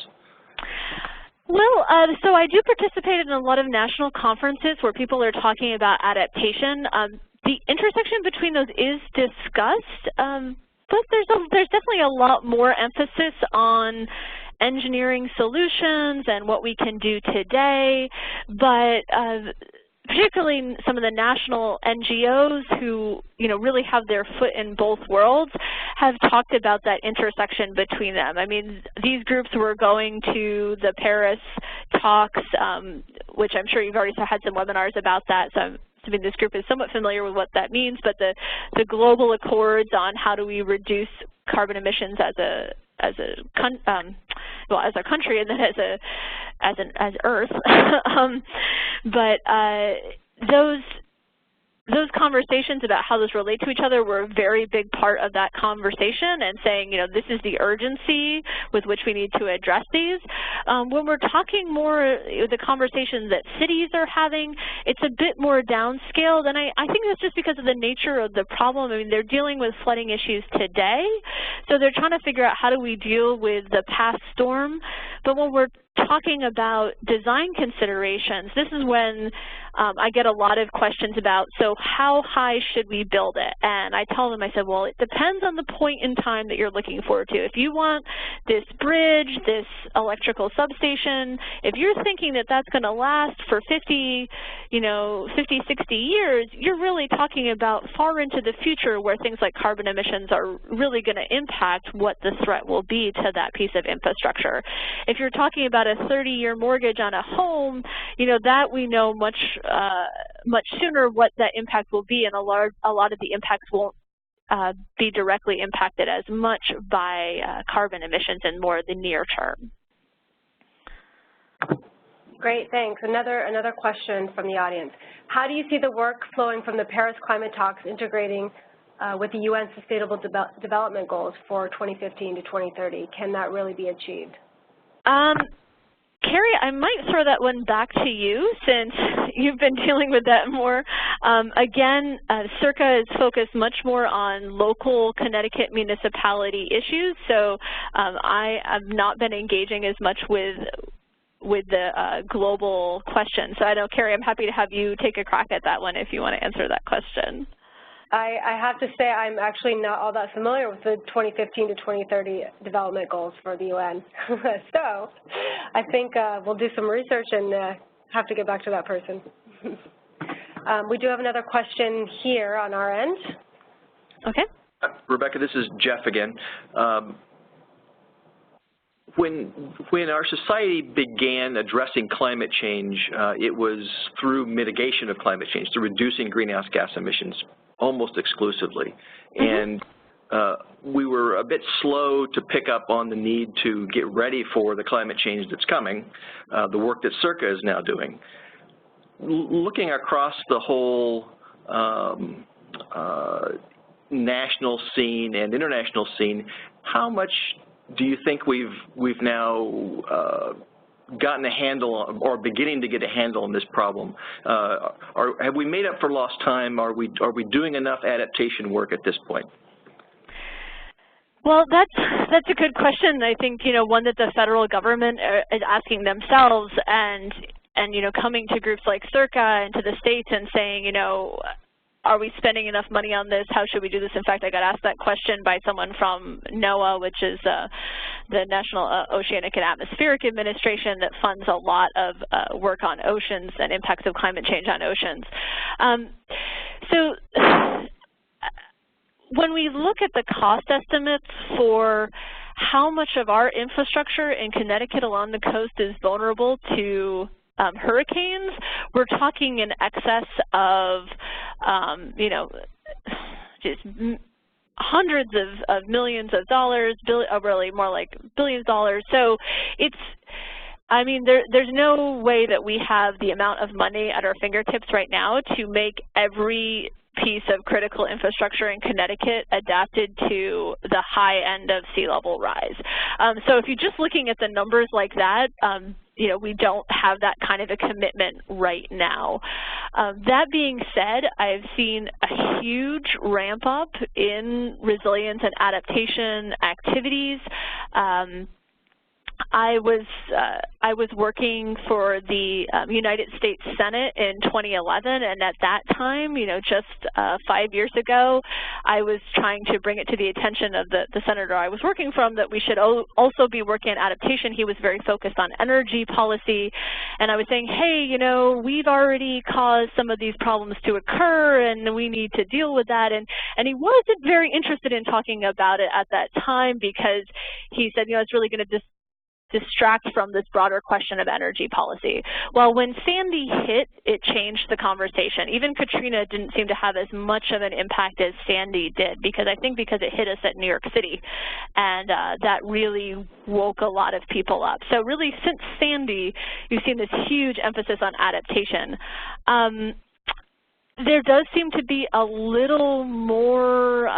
Well, so I do participate in a lot of national conferences where people are talking about adaptation. The intersection between those is discussed, but there's definitely a lot more emphasis on engineering solutions and what we can do today, but particularly some of the national NGOs who, really have their foot in both worlds have talked about that intersection between them. I mean, these groups were going to the Paris talks, which I'm sure you've already had some webinars about that, so I mean, this group is somewhat familiar with what that means, but the global accords on how do we reduce carbon emissions as a country and then as Earth, but those conversations about how those relate to each other were a very big part of that conversation, and saying, this is the urgency with which we need to address these. When we're talking more, the conversations that cities are having, it's a bit more downscaled, and I think that's just because of the nature of the problem. I mean, they're dealing with flooding issues today, so they're trying to figure out how do we deal with the past storm. But when we're talking about design considerations, this is when I get a lot of questions about, so how high should we build it? And I tell them, I said, well, it depends on the point in time that you're looking forward to. If you want this bridge, this electrical substation, if you're thinking that that's going to last for 50, 60 years, you're really talking about far into the future where things like carbon emissions are really going to impact what the threat will be to that piece of infrastructure. If you're talking about a 30-year mortgage on a home, that we know much sooner what that impact will be, and a lot of the impacts won't be directly impacted as much by carbon emissions in more the near term. Great, thanks. Another question from the audience. How do you see the work flowing from the Paris climate talks integrating with the UN Sustainable Development Goals for 2015 to 2030? Can that really be achieved? Carrie, I might throw that one back to you since you've been dealing with that more. Again, CIRCA is focused much more on local Connecticut municipality issues, so I have not been engaging as much with the global question. So I know, Carrie, I'm happy to have you take a crack at that one if you want to answer that question. I have to say I'm actually not all that familiar with the 2015 to 2030 development goals for the UN. So I think we'll do some research and have to get back to that person. We do have another question here on our end. Okay. Rebecca, this is Jeff again. When our society began addressing climate change, it was through mitigation of climate change, through reducing greenhouse gas emissions almost exclusively. And we were a bit slow to pick up on the need to get ready for the climate change that's coming, the work that CIRCA is now doing. Looking across the whole national scene and international scene, how much do you think we've now gotten a handle on, or beginning to get a handle on this problem? Have we made up for lost time? Are we doing enough adaptation work at this point? Well, that's a good question. I think, you know, one that the federal government is asking themselves, and you know, coming to groups like CIRCA and to the states and saying, you know, are we spending enough money on this? How should we do this? In fact, I got asked that question by someone from NOAA, which is the National Oceanic and Atmospheric Administration that funds a lot of work on oceans and impacts of climate change on oceans. So when we look at the cost estimates for how much of our infrastructure in Connecticut along the coast is vulnerable to hurricanes, we're talking in excess of, you know, just hundreds of millions of dollars, really more like billions of dollars. So it's, I mean, there's no way that we have the amount of money at our fingertips right now to make every piece of critical infrastructure in Connecticut adapted to the high end of sea level rise. So if you're just looking at the numbers like that, you know, we don't have that kind of a commitment right now. That being said, I've seen a huge ramp up in resilience and adaptation activities. I was working for the United States Senate in 2011, and at that time, you know, just 5 years ago, I was trying to bring it to the attention of the senator I was working from that we should also be working on adaptation. He was very focused on energy policy, and I was saying, hey, you know, we've already caused some of these problems to occur, and we need to deal with that. And he wasn't very interested in talking about it at that time because he said, you know, it's really going to distract from this broader question of energy policy. Well, when Sandy hit, it changed the conversation. Even Katrina didn't seem to have as much of an impact as Sandy did, because I think because it hit us at New York City, and that really woke a lot of people up. So really, since Sandy, you've seen this huge emphasis on adaptation. There does seem to be a little more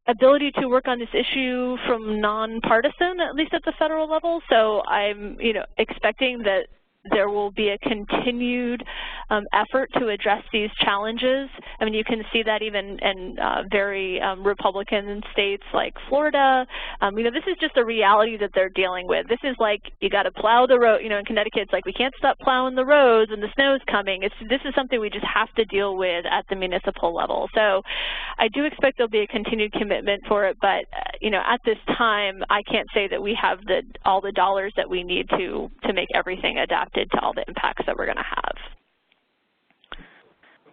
ability to work on this issue from nonpartisan, at least at the federal level. So I'm, you know, expecting that there will be a continued effort to address these challenges. I mean, you can see that even in very Republican states like Florida. You know, this is just a reality that they're dealing with. This is like, you got to plow the road. You know, in Connecticut, it's like we can't stop plowing the roads and the snow's coming. This is something we just have to deal with at the municipal level. So I do expect there'll be a continued commitment for it, but you know, at this time, I can't say that we have all the dollars that we need to make everything adapted to all the impacts that we're going to have.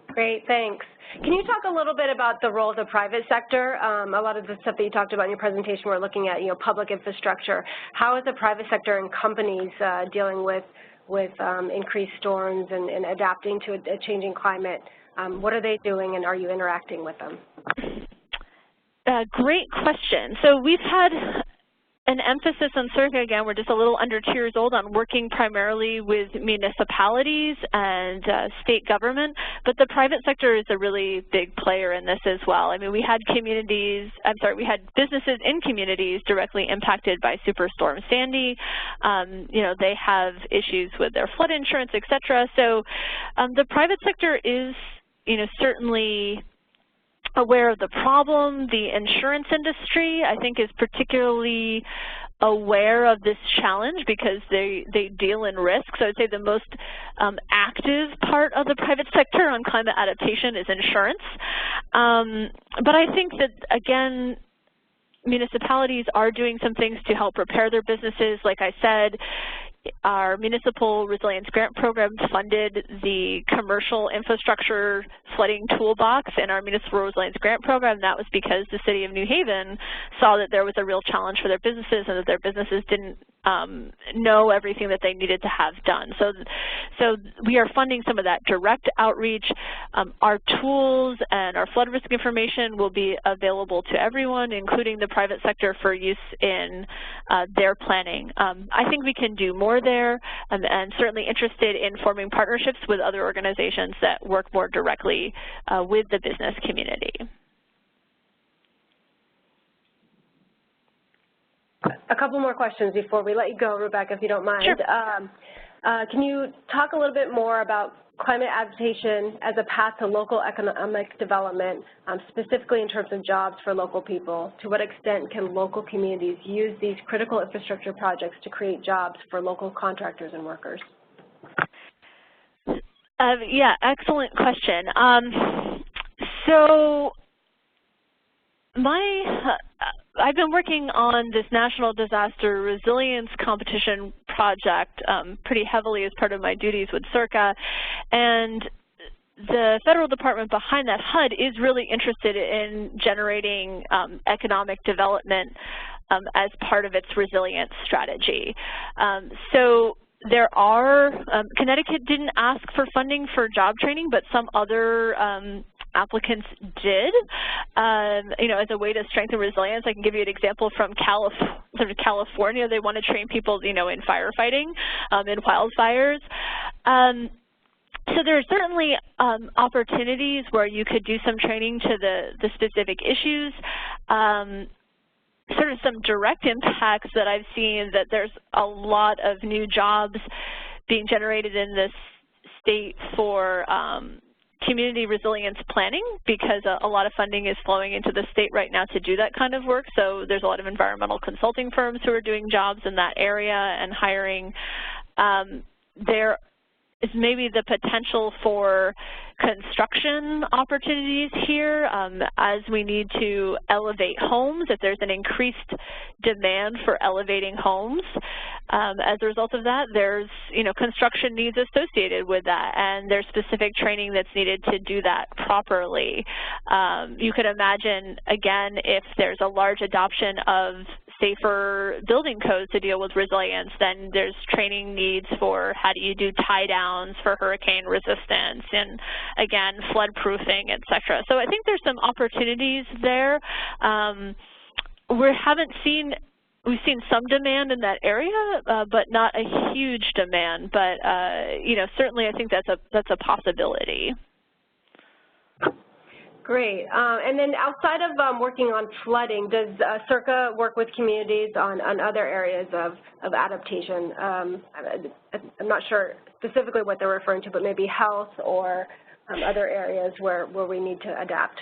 Great, thanks. Can you talk a little bit about the role of the private sector? A lot of the stuff that you talked about in your presentation, we're looking at, you know, public infrastructure. How is the private sector and companies dealing with increased storms and adapting to a changing climate? What are they doing, and are you interacting with them? Great question. So we've had an emphasis on CIRCA, again, we're just a little under 2 years old, on working primarily with municipalities and state government, but the private sector is a really big player in this as well. I mean, we had businesses in communities directly impacted by Superstorm Sandy. You know, they have issues with their flood insurance, et cetera. So the private sector is, you know, certainly aware of the problem. The insurance industry, I think, is particularly aware of this challenge because they deal in risk. So I'd say the most active part of the private sector on climate adaptation is insurance. But I think that, again, municipalities are doing some things to help prepare their businesses. Like I said, our Municipal Resilience Grant Program funded the commercial infrastructure flooding toolbox in our Municipal Resilience Grant Program. That was because the City of New Haven saw that there was a real challenge for their businesses and that their businesses didn't know everything that they needed to have done. So we are funding some of that direct outreach. Our tools and our flood risk information will be available to everyone, including the private sector, for use in their planning. I think we can do more there, and certainly interested in forming partnerships with other organizations that work more directly with the business community. A couple more questions before we let you go, Rebecca, if you don't mind. Sure. Can you talk a little bit more about climate adaptation as a path to local economic development, specifically in terms of jobs for local people? To what extent can local communities use these critical infrastructure projects to create jobs for local contractors and workers? Yeah, excellent question. So I've been working on this National Disaster Resilience Competition project pretty heavily as part of my duties with CIRCA, and the federal department behind that, HUD, is really interested in generating economic development as part of its resilience strategy. So there are, Connecticut didn't ask for funding for job training, but some other applicants did, you know, as a way to strengthen resilience. I can give you an example from California. They want to train people, you know, in firefighting, in wildfires. So there are certainly opportunities where you could do some training to the specific issues. Sort of some direct impacts that I've seen, that there's a lot of new jobs being generated in this state for community resilience planning, because a lot of funding is flowing into the state right now to do that kind of work. So there's a lot of environmental consulting firms who are doing jobs in that area and hiring. There is maybe the potential for construction opportunities here as we need to elevate homes, if there's an increased demand for elevating homes. As a result of that, there's, you know, construction needs associated with that, and there's specific training that's needed to do that properly. You could imagine, again, if there's a large adoption of safer building codes to deal with resilience, then there's training needs for how do you do tie downs for hurricane resistance, and again, flood proofing, et cetera. So I think there's some opportunities there. We've seen some demand in that area, but not a huge demand. But you know, certainly I think that's a possibility. Great. And then outside of working on flooding, does CIRCA work with communities on other areas of adaptation? I'm not sure specifically what they're referring to, but maybe health or other areas where we need to adapt.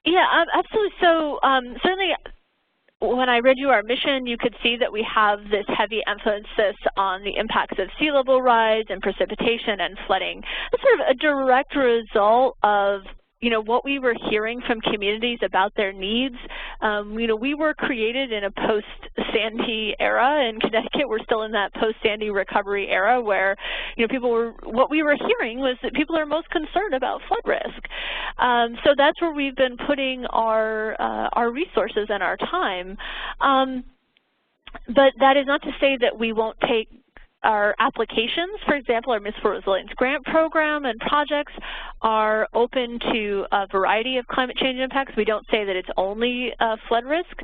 Yeah, absolutely. So certainly, when I read you our mission, you could see that we have this heavy emphasis on the impacts of sea level rise and precipitation and flooding. That's sort of a direct result of, you know, what we were hearing from communities about their needs. You know, we were created in a post-Sandy era. In Connecticut, we're still in that post-Sandy recovery era where, you know, what we were hearing was that people are most concerned about flood risk. So that's where we've been putting our resources and our time. But that is not to say that we won't take our applications. For example, our Municipal Resilience Grant Program and projects are open to a variety of climate change impacts. We don't say that it's only flood risk.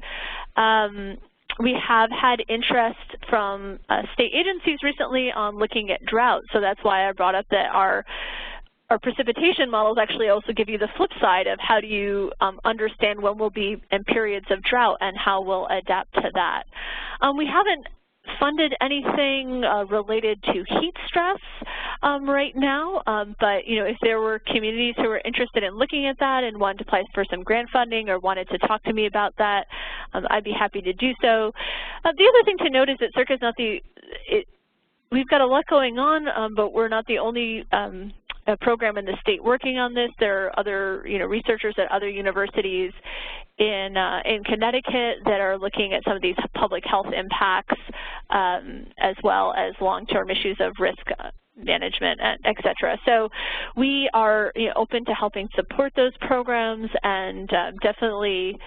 we have had interest from state agencies recently on looking at drought, so that's why I brought up that our precipitation models actually also give you the flip side of how do you understand when we'll be in periods of drought and how we'll adapt to that. We haven't funded anything related to heat stress right now, but if there were communities who were interested in looking at that and wanted to apply for some grant funding or wanted to talk to me about that, I'd be happy to do so. The other thing to note is that CIRCA is not we've got a lot going on, but we're not the only program in the state working on this. There are other researchers at other universities in Connecticut that are looking at some of these public health impacts, as well as long-term issues of risk management, et cetera. So we are open to helping support those programs, and definitely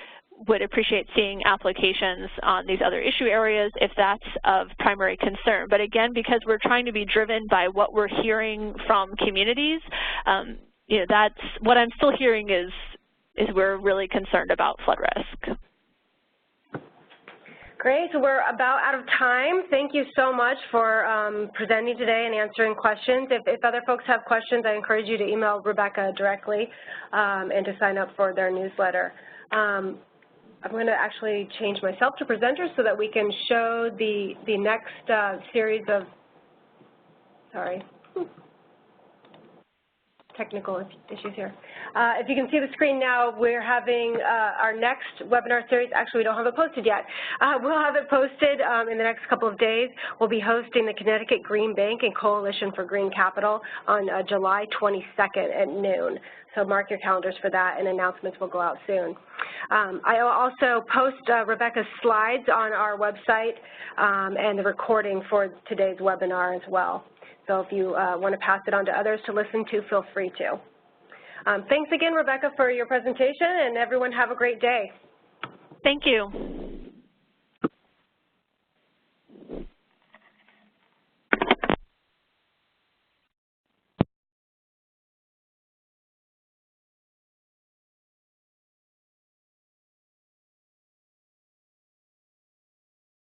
would appreciate seeing applications on these other issue areas if that's of primary concern. But again, because we're trying to be driven by what we're hearing from communities, that's what I'm still hearing is we're really concerned about flood risk. Great, so we're about out of time. Thank you so much for presenting today and answering questions. If other folks have questions, I encourage you to email Rebecca directly and to sign up for their newsletter. I'm going to actually change myself to presenter so that we can show the next series of, technical issues here. If you can see the screen now, we're having our next webinar series. Actually, we don't have it posted yet. We'll have it posted in the next couple of days. We'll be hosting the Connecticut Green Bank and Coalition for Green Capital on July 22nd at noon. So mark your calendars for that, and announcements will go out soon. I will also post Rebecca's slides on our website and the recording for today's webinar as well. So if you want to pass it on to others to listen to, feel free to. Thanks again, Rebecca, for your presentation, and everyone have a great day. Thank you.